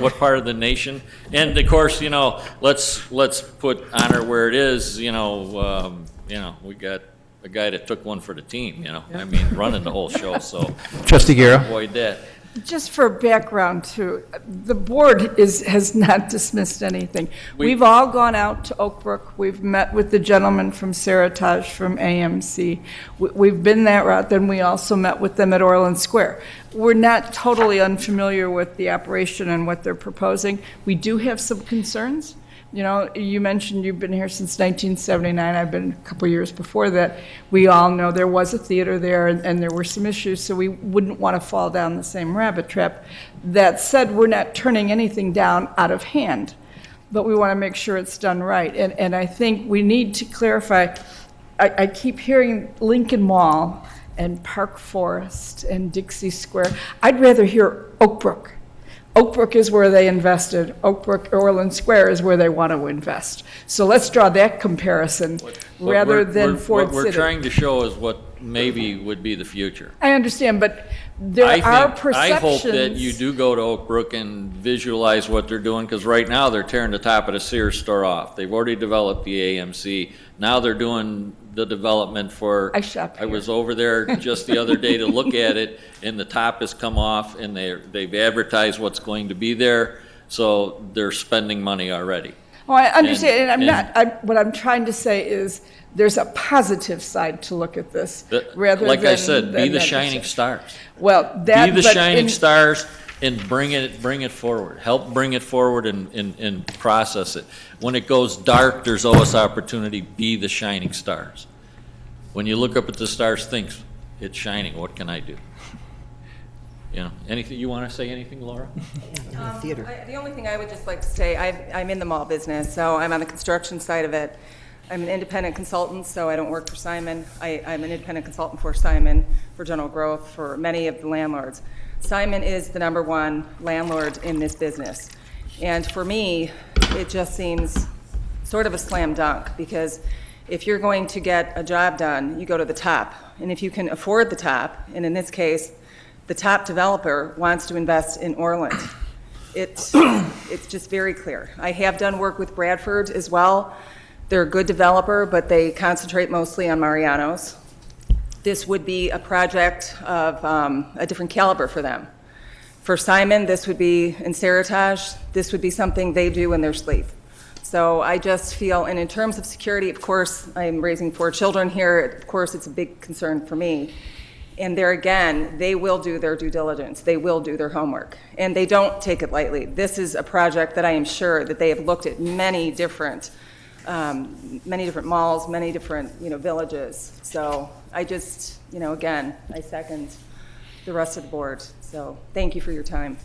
what part of the nation. And of course, let's put honor where it is, we got a guy that took one for the team, I mean, running the whole show, so. Trustee Guerra. Avoid that. Just for background too, the board has not dismissed anything. We've all gone out to Oak Brook. We've met with the gentleman from Seritage from AMC. We've been that route. Then we also met with them at Orland Square. We're not totally unfamiliar with the operation and what they're proposing. We do have some concerns. You mentioned you've been here since 1979. I've been a couple years before that. We all know there was a theater there and there were some issues, so we wouldn't want to fall down the same rabbit trap. That said, we're not turning anything down out of hand, but we want to make sure it's done right. And I think we need to clarify, I keep hearing Lincoln Mall and Park Forest and Dixie Square. I'd rather hear Oak Brook. Oak Brook is where they invested. Oak Brook, Orland Square is where they want to invest. So let's draw that comparison rather than Ford City. What we're trying to show is what maybe would be the future. I understand, but there are perceptions. I hope that you do go to Oak Brook and visualize what they're doing, because right now they're tearing the top of the Sears store off. They've already developed the AMC. Now they're doing the development for. I was over there just the other day to look at it, and the top has come off, and they've advertised what's going to be there, so they're spending money already. Oh, I understand, what I'm trying to say is there's a positive side to look at this, rather like than. I said, be the negative. shining stars. Well, Be the shining stars and bring it forward. Help bring it forward and process it. When it goes dark, there's always opportunity. Be the shining stars. When you look up at the stars, think, it's shining. What can I do? Anything you want to say? Anything, Laura? The only thing I would just like to say, I'm in the mall business, so I'm on the construction side of it. I'm an independent consultant, so I don't work for Simon. I'm an independent consultant for Simon, for General Growth, for many of the landlords. Simon is the #1 landlord in this business. And for me, it just seems sort of a slam dunk, because if you're going to get a job done, you go to the top. And if you can afford the top, and in this case, the top developer wants to invest in Orland, it's just very clear. I have done work with Bradford as well. They're a good developer, but they concentrate mostly on Mariano's. This would be a project of a different caliber for them. For Simon, this would be, in Seritage, this would be something they do in their sleep. So I just feel, and in terms of security, of course, I'm raising 4 children here. Of course, it's a big concern for me. And there again, they will do their due diligence. They will do their homework. And they don't take it lightly. This is a project that I am sure that they have looked at many different malls, many different, villages. So I just, again, I second the rest of the board. So thank you for your time.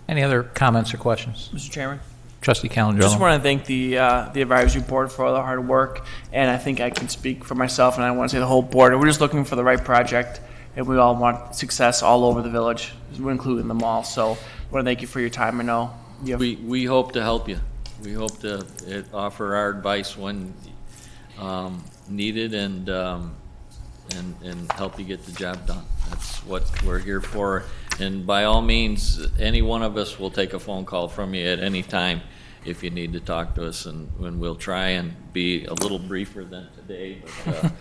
Any other comments or questions? Mr. Chairman. Trustee Calendar. Just want to thank the advisory board for all the hard work, and I think I can speak for myself, and I want to say the whole board. We're just looking for the right project, and we all want success all over the village, including the mall. So I want to thank you for your time. I know you have. We hope to help you. We hope to offer our advice when needed and help you get the job done. That's what we're here for. And by all means, any one of us will take a phone call from you at any time if you need to talk to us, and we'll try and be a little briefer than today, but,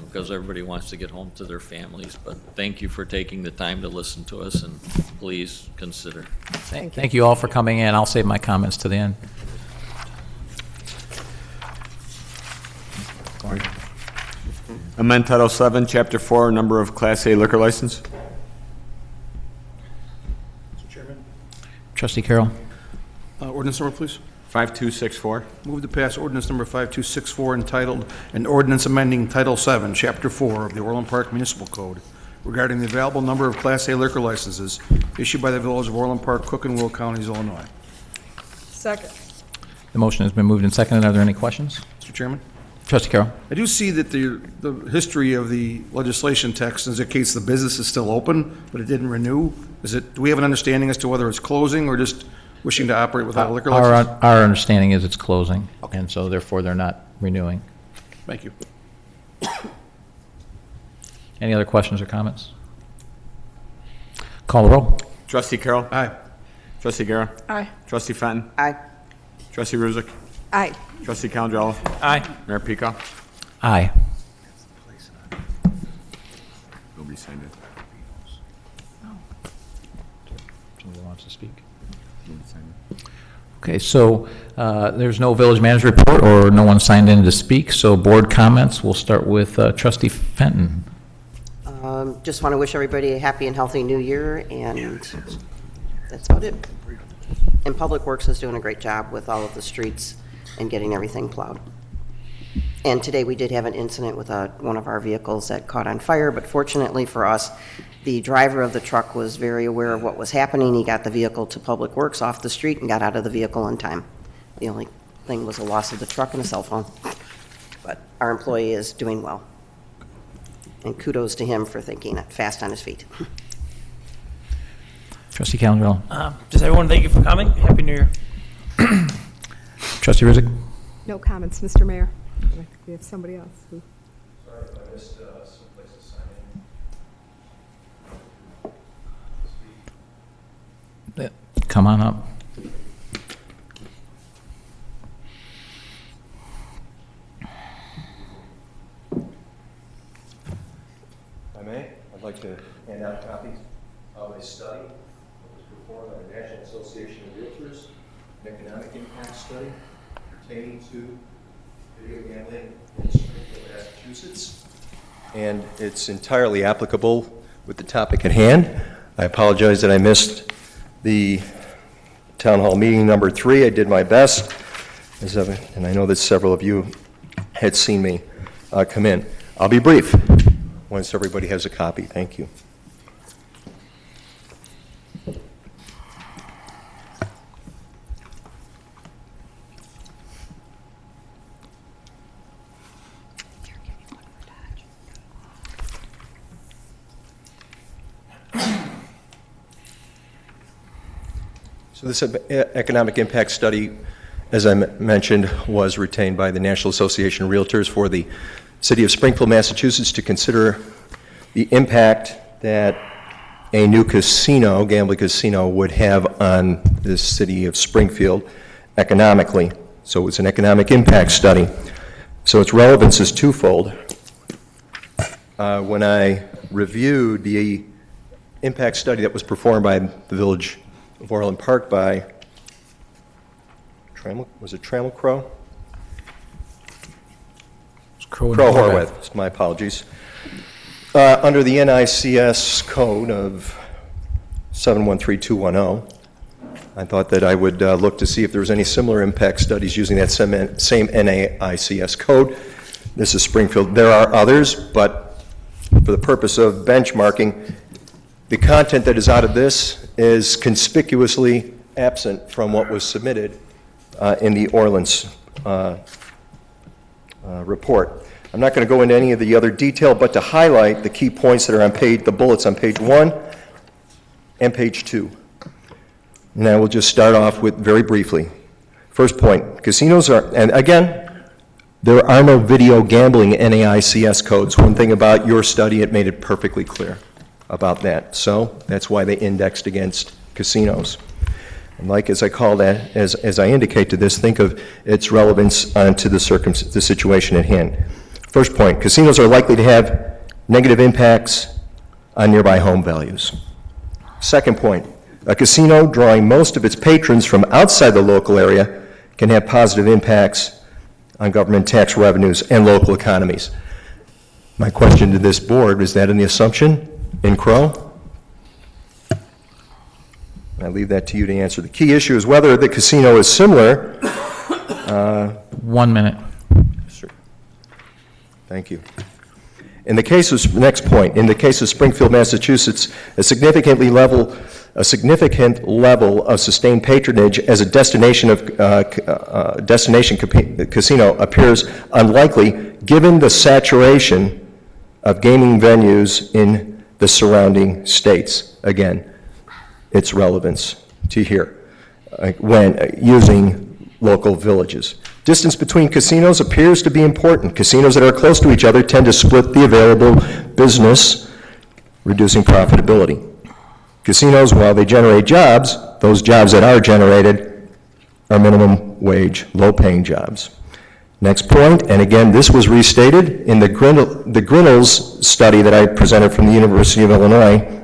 because everybody wants to get home to their families. But thank you for taking the time to listen to us, and please consider. Thank you all for coming in. I'll save my comments to the end. Amend Title 7, Chapter 4, number of Class A liquor license. Mr. Chairman. Trustee Carroll. Ordinance number, please. 5264. Move to pass ordinance number 5264 entitled, an ordinance amending Title 7, Chapter 4 of the Orland Park Municipal Code regarding the available number of Class A liquor licenses issued by the Village of Orland Park, Cook and Will Counties, Illinois. Second. The motion has been moved and seconded. Are there any questions? Mr. Chairman. Trustee Carroll. I do see that the history of the legislation text indicates the business is still open, but it didn't renew. Do we have an understanding as to whether it's closing or just wishing to operate without a liquor license? Our understanding is it's closing, and so therefore they're not renewing. Thank you. Any other questions or comments? Call the roll. Trustee Carroll. Aye. Trustee Guerra. Aye. Trustee Fenton. Aye. Trustee Ruzick. Aye. Trustee Calandrella. Aye. Mayor Pico. Aye. Nobody signed it. Somebody wants to speak? Nobody signed it. Okay, so there's no village manager report or no one signed in to speak, so board comments. We'll start with Trustee Fenton. Just want to wish everybody a happy and healthy new year, and that's about it. And Public Works is doing a great job with all of the streets and getting everything plowed. And today we did have an incident with one of our vehicles that caught on fire, but fortunately for us, the driver of the truck was very aware of what was happening. He got the vehicle to Public Works off the street and got out of the vehicle in time. The only thing was a loss of the truck and a cell phone. But our employee is doing well. And kudos to him for thinking fast on his feet. Trustee Calandrella. Just everyone, thank you for coming. Happy New Year. Trustee Ruzick. No comments, Mr. Mayor. I think we have somebody else. Sorry if I missed some place to sign in. Come on up. If I may, I'd like to hand out copies of a study that was performed by the National Association of Realtors, an economic impact study pertaining to video gambling in Springfield, Massachusetts. And it's entirely applicable with the topic at hand. I apologize that I missed the town hall meeting number 3. I did my best, and I know that several of you had seen me come in. I'll be brief once everybody has a copy. Thank you. So this economic impact study, as I mentioned, was retained by the National Association of Realtors for the City of Springfield, Massachusetts, to consider the impact that a new casino, gambling casino, would have on the City of Springfield economically. So it's an economic impact study. So its relevance is twofold. When I reviewed the impact study that was performed by the Village of Orland Park by was it Trammell Crow? Crow Horwath, my apologies. Under the NICS code of 713210, I thought that I would look to see if there was any similar impact studies using that same NICS code. This is Springfield. There are others, but for the purpose of benchmarking, the content that is out of this is conspicuously absent from what was submitted in the Orland's report. I'm not going to go into any of the other detail, but to highlight the key points that are on the bullets on page 1 and page 2. And I will just start off with very briefly. First point, casinos are, and again, there are no video gambling NAICS codes. One thing about your study, it made it perfectly clear about that. So that's why they indexed against casinos. And like as I call that, as I indicate to this, think of its relevance to the situation at hand. First point, casinos are likely to have negative impacts on nearby home values. Second point, a casino drawing most of its patrons from outside the local area can have positive impacts on government tax revenues and local economies. My question to this board, is that in the assumption in Crow? I leave that to you to answer. The key issue is whether the casino is similar. 1 minute. Thank you. In the case of, next point, in the case of Springfield, Massachusetts, a significant level of sustained patronage as a destination casino appears unlikely given the saturation of gaming venues in the surrounding states. Again, its relevance to here when using local villages. Distance between casinos appears to be important. Casinos that are close to each other tend to split the available business, reducing profitability. Casinos, while they generate jobs, those jobs that are generated are minimum wage, low-paying jobs. Next point, and again, this was restated in the Grinnell's study that I presented from the University of Illinois.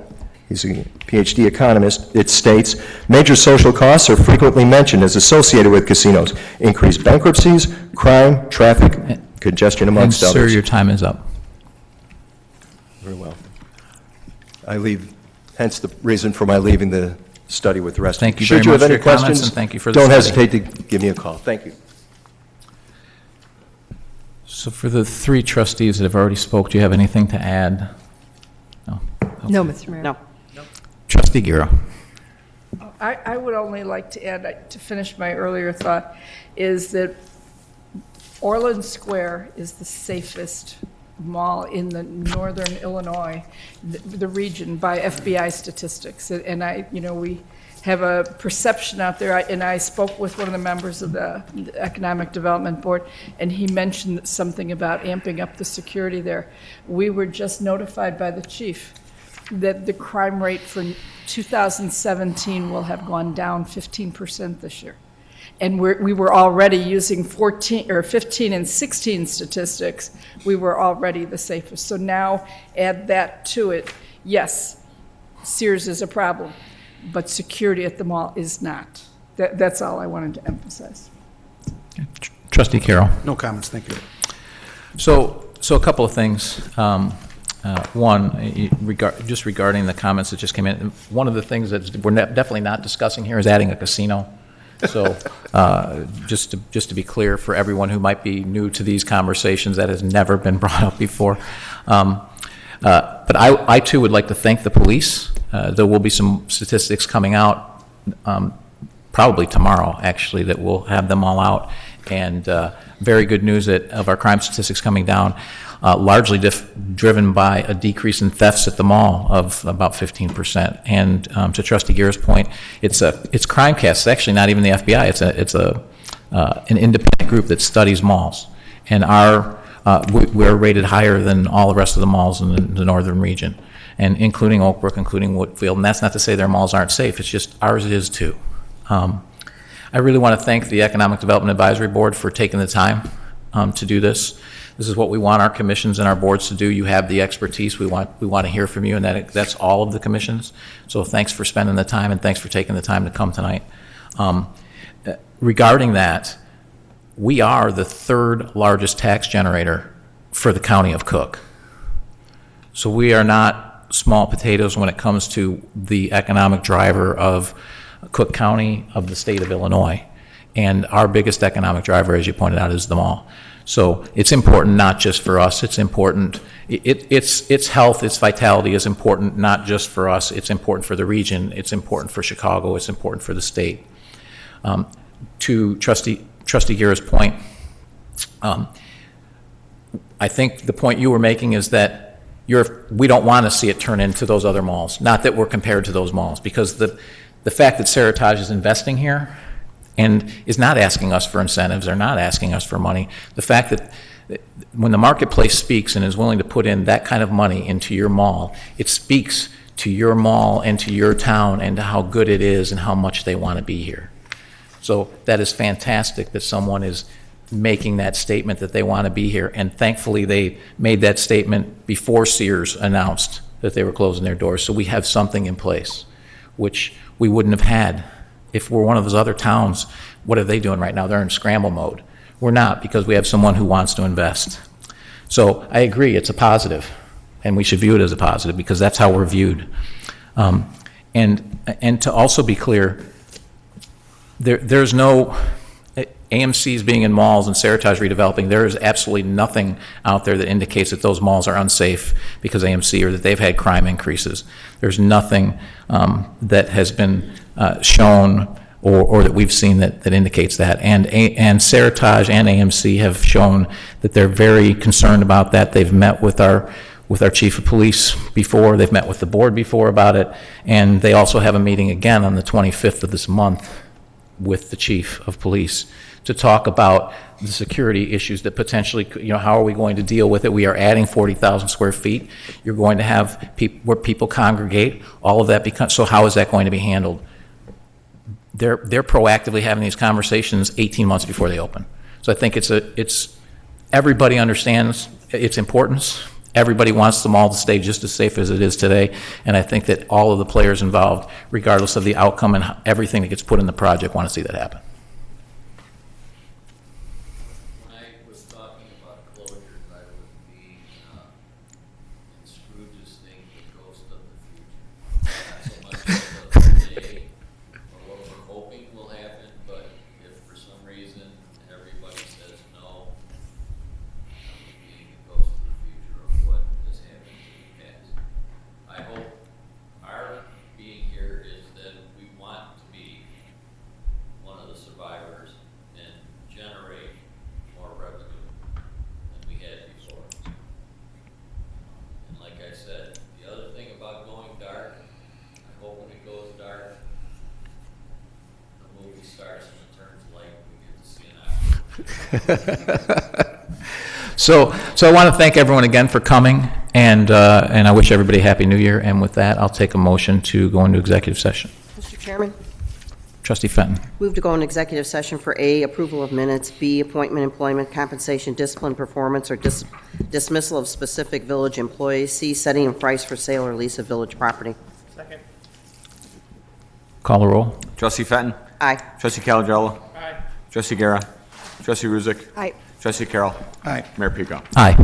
He's a PhD economist. It states, major social costs are frequently mentioned as associated with casinos. Increased bankruptcies, crime, traffic, congestion amongst And, others. sir, your time is up. Very well. I leave, hence the reason for my leaving the study with the rest. Thank you Should very you much have for any your comments, questions, and thank you for the don't study. hesitate to give me a call. Thank you. So for the three trustees that have already spoke, do you have anything to add? No? No, Mr. Mayor. No. Trustee Giro. I would only like to add, to finish my earlier thought, is that Orland Square is the safest mall in the northern Illinois, the region, by FBI statistics. And we have a perception out there, and I spoke with one of the members of the Economic Development Board, and he mentioned something about amping up the security there. We were just notified by the chief that the crime rate for 2017 will have gone down 15% this year. And we were already using 15 and 16 statistics. We were already the safest. So now add that to it. Yes, Sears is a problem, but security at the mall is not. That's all I wanted to emphasize. Trustee Carroll. No comments, thank you. So a couple of things. One, just regarding the comments that just came in, one of the things that we're definitely not discussing here is adding a casino. So just to be clear for everyone who might be new to these conversations, that has never been brought up before. But I too would like to thank the police. There will be some statistics coming out probably tomorrow, actually, that we'll have them all out. And very good news of our crime statistics coming down, largely driven by a decrease in thefts at the mall of about 15%. And to Trustee Gear's point, it's CrimeCast. It's actually not even the FBI. It's an independent group that studies malls, and we're rated higher than all the rest of the malls in the northern region, and including Oak Brook, including Woodfield. And that's not to say their malls aren't safe. It's just ours is too. I really want to thank the Economic Development Advisory Board for taking the time to do this. This is what we want our commissions and our boards to do. You have the expertise. We want to hear from you, and that's all of the commissions. So thanks for spending the time, and thanks for taking the time to come tonight. Regarding that, we are the third largest tax generator for the county of Cook. So we are not small potatoes when it comes to the economic driver of Cook County, of the state of Illinois. And our biggest economic driver, as you pointed out, is the mall. So it's important not just for us, it's important, its health, its vitality is important not just for us, it's important for the region, it's important for Chicago, it's important for the state. To Trustee Guerra's point, I think the point you were making is that we don't want to see it turn into those other malls, not that we're compared to those malls, because the fact that Seritage is investing here and is not asking us for incentives, or not asking us for money, the fact that when the marketplace speaks and is willing to put in that kind of money into your mall, it speaks to your mall and to your town and to how good it is and how much they want to be here. So that is fantastic that someone is making that statement that they want to be here, and thankfully they made that statement before Sears announced that they were closing their doors, so we have something in place, which we wouldn't have had if we're one of those other towns. What are they doing right now? They're in scramble mode. We're not, because we have someone who wants to invest. So I agree, it's a positive, and we should view it as a positive, because that's how we're viewed. And to also be clear, there's no AMC's being in malls and Seritage redeveloping. There is absolutely nothing out there that indicates that those malls are unsafe because AMC, or that they've had crime increases. There's nothing that has been shown or that we've seen that indicates that. And Seritage and AMC have shown that they're very concerned about that. They've met with our chief of police before. They've met with the board before about it. And they also have a meeting again on the 25th of this month with the chief of police to talk about the security issues that potentially, how are we going to deal with it? We are adding 40,000 square feet. You're going to have where people congregate, all of that becomes, so how is that going to be handled? They're proactively having these conversations 18 months before they open. So I think everybody understands its importance. Everybody wants the mall to stay just as safe as it is today, and I think that all of the players involved, regardless of the outcome and everything that gets put in the project, want to see that happen. When I was talking about closures, I was being in Scrooge's thing, the ghost of the future. Not so much of the day or what we're hoping will happen, but if for some reason everybody says no, I'm being the ghost of the future of what has happened in the past. I hope our being here is that we want to be one of the survivors and generate more revenue than we had before. And like I said, the other thing about going dark, I hope when it goes dark, the movie starts and it turns light, we get to see an option. So I want to thank everyone again for coming, and I wish everybody a Happy New Year, and with that, I'll take a motion to go into executive session. Mr. Chairman, Trustee Fenton. move to go into executive session for A, approval of minutes, B, appointment, employment, compensation, discipline, performance, or dismissal of specific village employees, C, setting a price for sale or lease of village property. Call the roll. Trustee Fenton. Aye. Trustee Calagiolo. Aye. Trustee Guerra. Trustee Ruzick. Aye. Trustee Carroll. Aye. Mayor Pico. Aye.